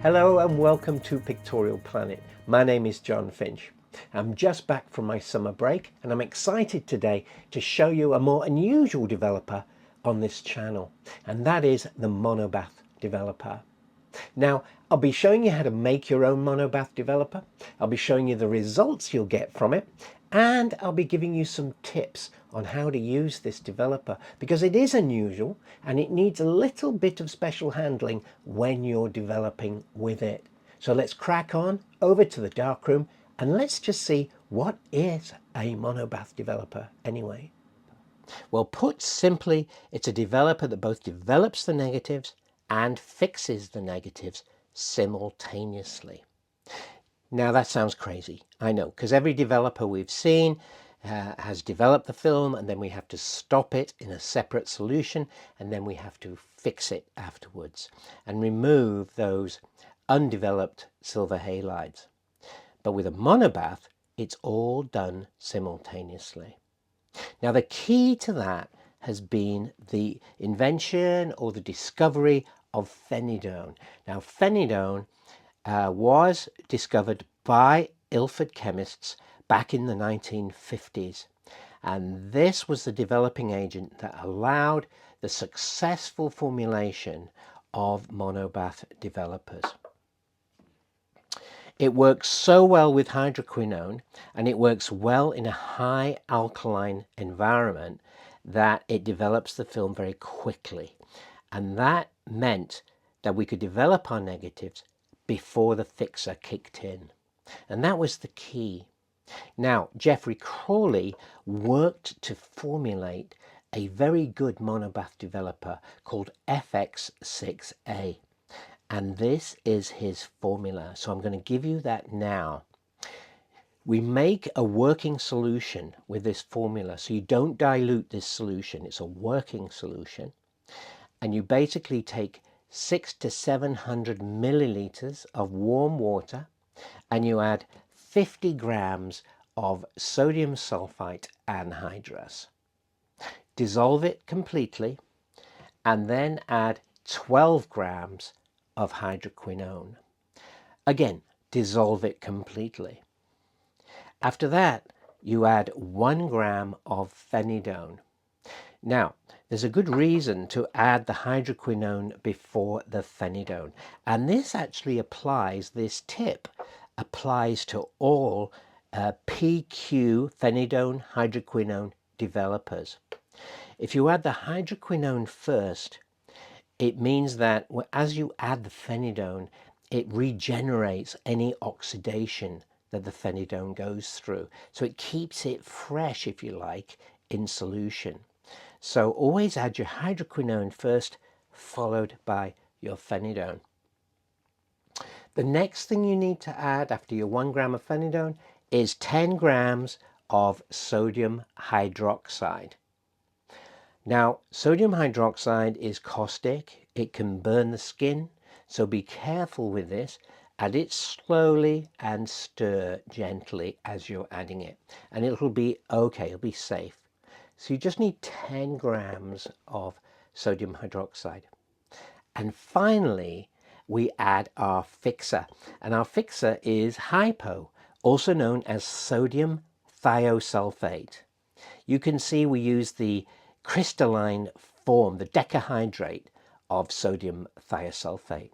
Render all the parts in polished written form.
Hello and welcome to Pictorial Planet. My name is John Finch. I'm just back from my summer break and I'm excited today to show you a more unusual developer on this channel, and that is the Monobath developer. Now, I'll be showing you how to make your own Monobath developer. I'll be showing you the results you'll get from it, and I'll be giving you some tips on how to use this developer, because it is unusual and it needs a little bit of special handling when you're developing with it. So let's crack on over to the darkroom and let's just see, what is a Monobath developer anyway? Well, put simply, it's a developer that both develops the negatives and fixes the negatives simultaneously. Now that sounds crazy, I know, because every developer we've seen has developed the film, and then we have to stop it in a separate solution, and then we have to fix it afterwards and remove those undeveloped silver halides. But with a Monobath, it's all done simultaneously. Now the key to that has been the invention or the discovery of phenidone. Now phenidone was discovered by Ilford chemists back in the 1950s, and this was the developing agent that allowed the successful formulation of Monobath developers. It works so well with hydroquinone, and it works well in a high alkaline environment, that it develops the film very quickly, and that meant that we could develop our negatives before the fixer kicked in, and that was the key. Now, Geoffrey Crawley worked to formulate a very good Monobath developer called FX6A, and this is his formula, so I'm going to give you that now. We make a working solution with this formula, so you don't dilute this solution. It's a working solution, and you basically take 600 to 700 milliliters of warm water, and you add 50 grams of sodium sulfite anhydrous. Dissolve it completely, and then add 12 grams of hydroquinone. Again, dissolve it completely. After that, you add 1 gram of phenidone. Now, there's a good reason to add the hydroquinone before the phenidone, and this actually applies, this tip applies to all PQ phenidone hydroquinone developers. If you add the hydroquinone first, it means that as you add the phenidone, it regenerates any oxidation that the phenidone goes through. So it keeps it fresh, if you like, in solution. So always add your hydroquinone first, followed by your phenidone. The next thing you need to add after your 1 gram of phenidone is 10 grams of sodium hydroxide. Now, sodium hydroxide is caustic. It can burn the skin, so be careful with this. Add it slowly and stir gently as you're adding it, and it'll be okay, it'll be safe. So you just need 10 grams of sodium hydroxide. And finally, we add our fixer, and our fixer is hypo, also known as sodium thiosulfate. You can see we use the crystalline form, the decahydrate of sodium thiosulfate.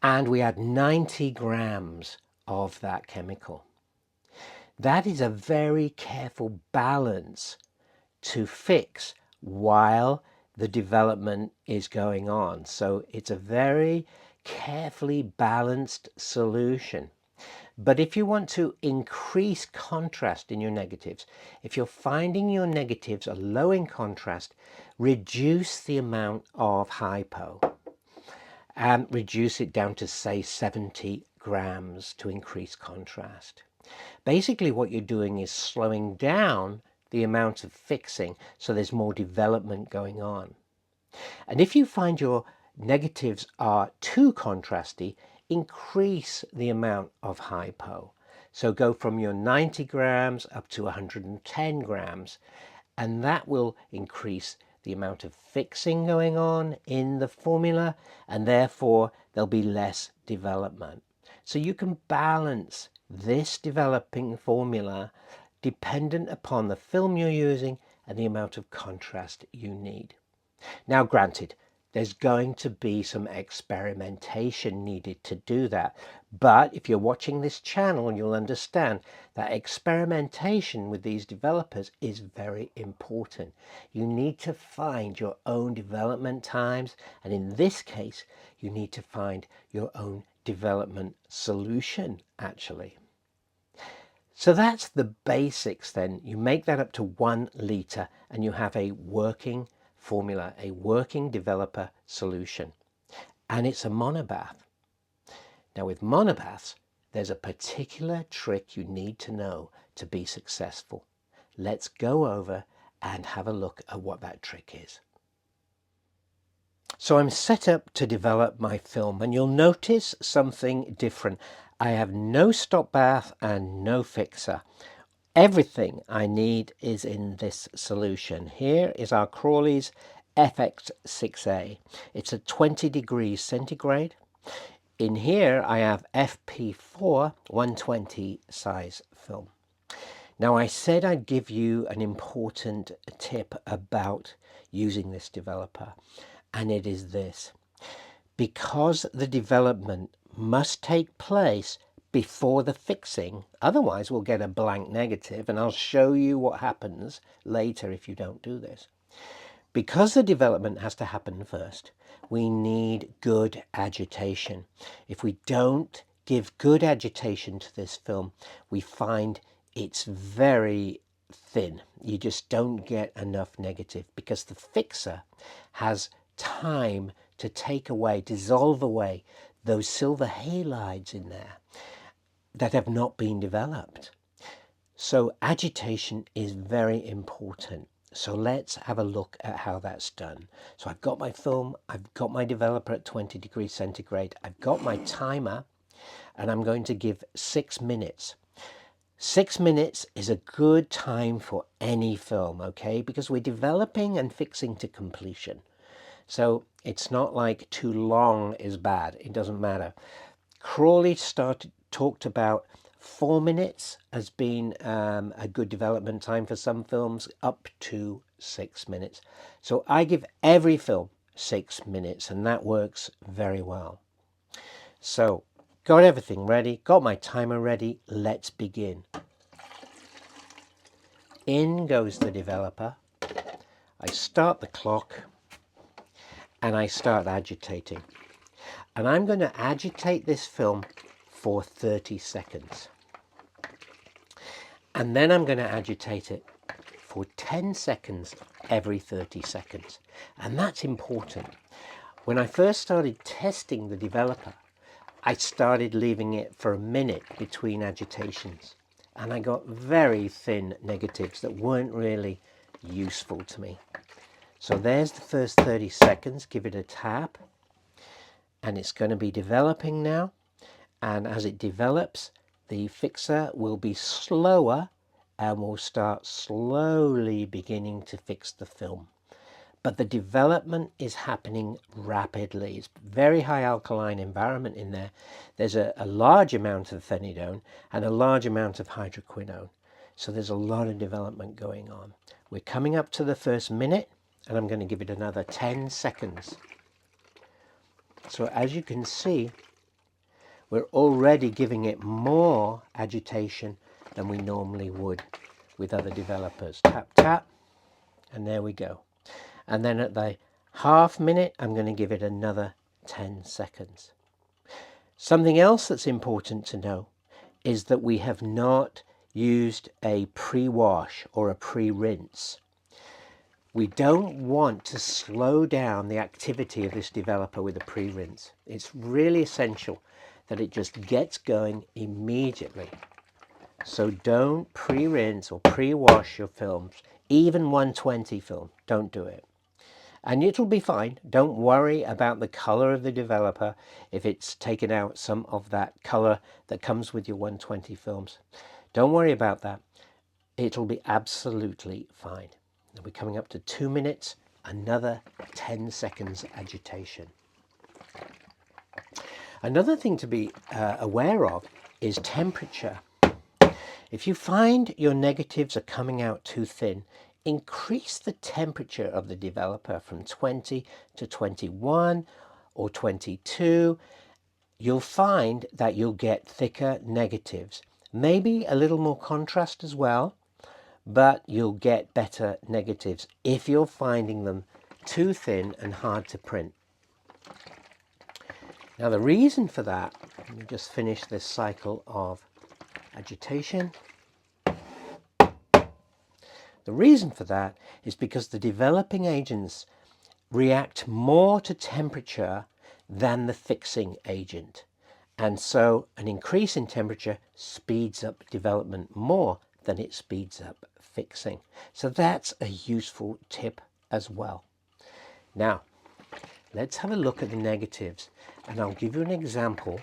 And we add 90 grams of that chemical. That is a very careful balance to fix while the development is going on. So it's a very carefully balanced solution. But if you want to increase contrast in your negatives, if you're finding your negatives are low in contrast, reduce the amount of hypo and reduce it down to, say, 70 grams to increase contrast. Basically what you're doing is slowing down the amount of fixing, so there's more development going on. And if you find your negatives are too contrasty, increase the amount of hypo. So go from your 90 grams up to 110 grams, and that will increase the amount of fixing going on in the formula, and therefore there'll be less development. So you can balance this developing formula dependent upon the film you're using and the amount of contrast you need. Now, granted, there's going to be some experimentation needed to do that. But if you're watching this channel, you'll understand that experimentation with these developers is very important. You need to find your own development times, and in this case, you need to find your own development solution, actually. So that's the basics then. You make that up to 1 liter and you have a working formula, a working developer solution. And it's a monobath. Now with monobaths, there's a particular trick you need to know to be successful. Let's go over and have a look at what that trick is. So I'm set up to develop my film, and you'll notice something different. I have no stop bath and no fixer. Everything I need is in this solution. Here is our Crawley's FX6A. It's at 20 degrees centigrade. In here I have FP4 120 size film. Now I said I'd give you an important tip about using this developer, and it is this. Because the development must take place before the fixing, otherwise we'll get a blank negative, and I'll show you what happens later if you don't do this. Because the development has to happen first, we need good agitation. If we don't give good agitation to this film, we find it's very thin. You just don't get enough negative because the fixer has time to take away, dissolve away those silver halides in there that have not been developed. So agitation is very important. So let's have a look at how that's done. So I've got my film, I've got my developer at 20 degrees centigrade, I've got my timer, and I'm going to give 6 minutes. 6 minutes is a good time for any film, okay? Because we're developing and fixing to completion. So it's not like too long is bad. It doesn't matter. Crawley talked about 4 minutes as being a good development time for some films, up to 6 minutes. So I give every film 6 minutes, and that works very well. So got everything ready, got my timer ready. Let's begin. In goes the developer. I start the clock and I start agitating. And I'm going to agitate this film for 30 seconds. And then I'm going to agitate it for 10 seconds every 30 seconds. And that's important. When I first started testing the developer, I started leaving it for a minute between agitations. And I got very thin negatives that weren't really useful to me. So there's the first 30 seconds. Give it a tap. And it's going to be developing now. And as it develops, the fixer will be slower and will start slowly beginning to fix the film. But the development is happening rapidly. It's very high alkaline environment in there. There's a large amount of phenidone and a large amount of hydroquinone. So there's a lot of development going on. We're coming up to the first minute, and I'm going to give it another 10 seconds. So as you can see, we're already giving it more agitation than we normally would with other developers. Tap, tap, and there we go. And then at the half minute, I'm going to give it another 10 seconds. Something else that's important to know is that we have not used a pre-wash or a pre-rinse. We don't want to slow down the activity of this developer with a pre-rinse. It's really essential that it just gets going immediately. So don't pre-rinse or pre-wash your films, even 120 film, don't do it. And it'll be fine. Don't worry about the color of the developer if it's taken out some of that color that comes with your 120 films. Don't worry about that. It'll be absolutely fine. And we're coming up to 2 minutes, another 10 seconds agitation. Another thing to be aware of is temperature. If you find your negatives are coming out too thin, increase the temperature of the developer from 20 to 21 or 22. You'll find that you'll get thicker negatives. Maybe a little more contrast as well, but you'll get better negatives if you're finding them too thin and hard to print. Now the reason for that, let me just finish this cycle of agitation. The reason for that is because the developing agents react more to temperature than the fixing agent. And so an increase in temperature speeds up development more than it speeds up fixing. So that's a useful tip as well. Now, let's have a look at the negatives, and I'll give you an example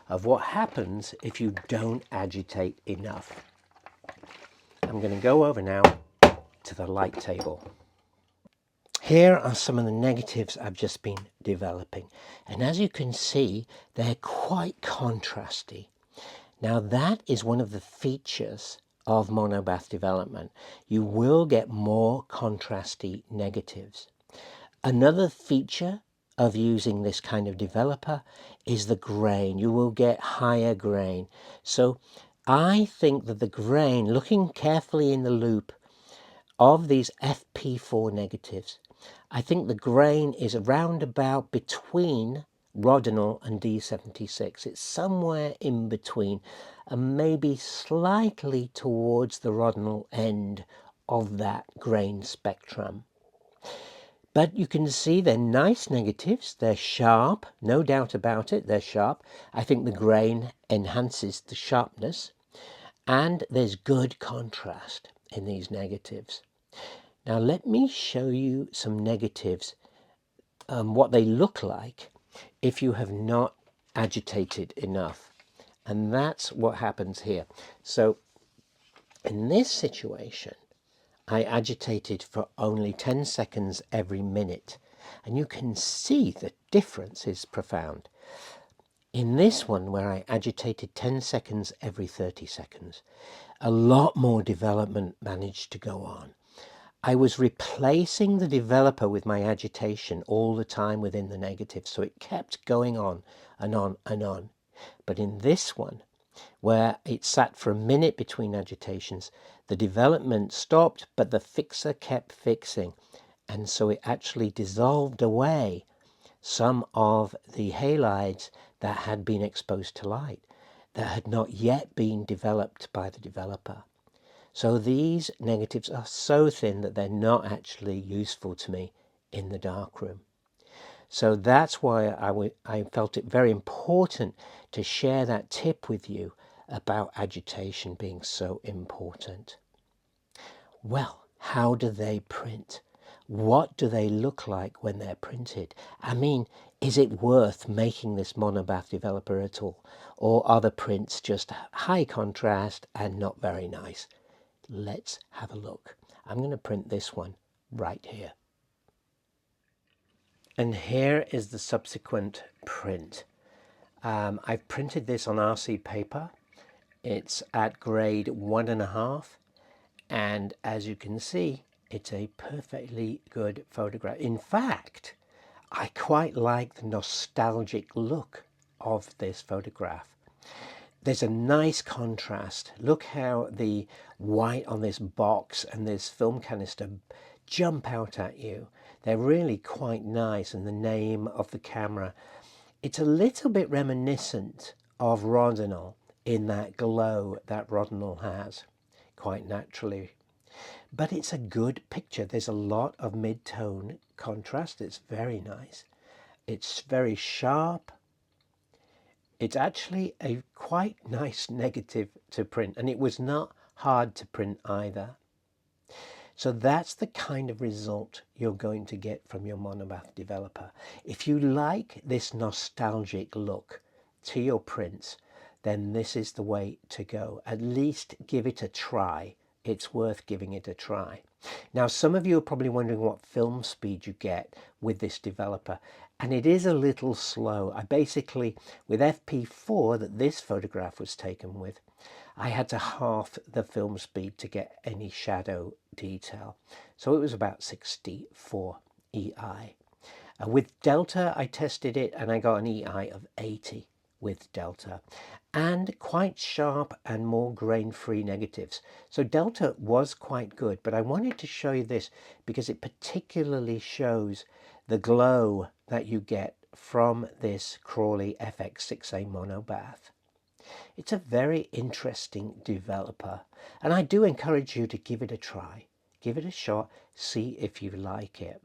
of what happens if you don't agitate enough. I'm going to go over now to the light table. Here are some of the negatives I've just been developing, and as you can see, they're quite contrasty. Now that is one of the features of monobath development. You will get more contrasty negatives. Another feature of using this kind of developer is the grain. You will get higher grain. So I think that the grain, looking carefully in the loop of these FP4 negatives, I think the grain is around about between Rodinal and D76. It's somewhere in between, and maybe slightly towards the Rodinal end of that grain spectrum. But you can see they're nice negatives. They're sharp, no doubt about it, they're sharp. I think the grain enhances the sharpness, and there's good contrast in these negatives. Now let me show you some negatives, what they look like if you have not agitated enough. And that's what happens here. So in this situation, I agitated for only 10 seconds every minute. And you can see the difference is profound. In this one, where I agitated 10 seconds every 30 seconds, a lot more development managed to go on. I was replacing the developer with my agitation all the time within the negative, so it kept going on and on and on. But in this one, where it sat for a minute between agitations, the development stopped, but the fixer kept fixing. And so it actually dissolved away some of the halides that had been exposed to light, that had not yet been developed by the developer. So these negatives are so thin that they're not actually useful to me in the darkroom. So that's why I felt it very important to share that tip with you about agitation being so important. Well, how do they print? What do they look like when they're printed? I mean, is it worth making this monobath developer at all? Or are the prints just high contrast and not very nice? Let's have a look. I'm going to print this one right here. And here is the subsequent print. I've printed this on RC paper. It's at grade 1.5, and as you can see, it's a perfectly good photograph. In fact, I quite like the nostalgic look of this photograph. There's a nice contrast. Look how the white on this box and this film canister jump out at you. They're really quite nice, and the name of the camera. It's a little bit reminiscent of Rodinal in that glow that Rodinal has, quite naturally. But it's a good picture. There's a lot of mid-tone contrast. It's very nice. It's very sharp. It's actually a quite nice negative to print, and it was not hard to print either. So that's the kind of result you're going to get from your Monobath developer. If you like this nostalgic look to your prints, then this is the way to go. At least give it a try it's worth giving it a try. Now, some of you are probably wondering what film speed you get with this developer, and it is a little slow. I basically, with FP4 that this photograph was taken with, I had to half the film speed to get any shadow detail. So it was about 64 EI. With Delta, I tested it and I got an EI of 80 with Delta, and quite sharp and more grain-free negatives. So Delta was quite good, but I wanted to show you this because it particularly shows the glow that you get from this Crawley FX6A Monobath. It's a very interesting developer, and I do encourage you to give it a try. Give it a shot, see if you like it.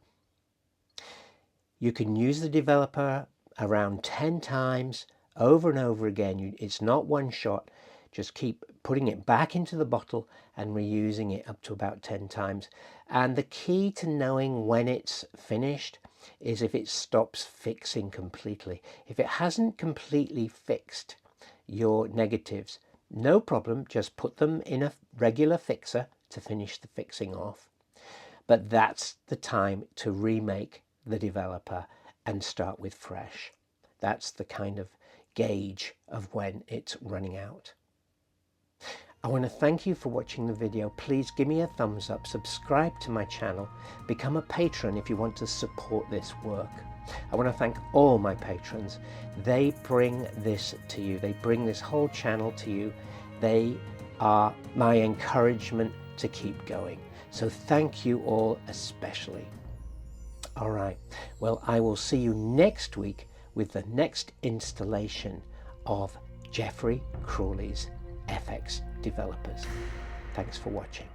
You can use the developer around 10 times over and over again. It's not one shot. Just keep putting it back into the bottle and reusing it up to about 10 times. And the key to knowing when it's finished is if it stops fixing completely. If it hasn't completely fixed your negatives, no problem, just put them in a regular fixer to finish the fixing off. But that's the time to remake the developer and start with fresh. That's the kind of gauge of when it's running out. I want to thank you for watching the video. Please give me a thumbs up, subscribe to my channel, become a patron if you want to support this work. I want to thank all my patrons. They bring this to you. They bring this whole channel to you. They are my encouragement to keep going. So thank you all especially. All right, well, I will see you next week with the next installation of Geoffrey Crawley's FX developers. Thanks for watching.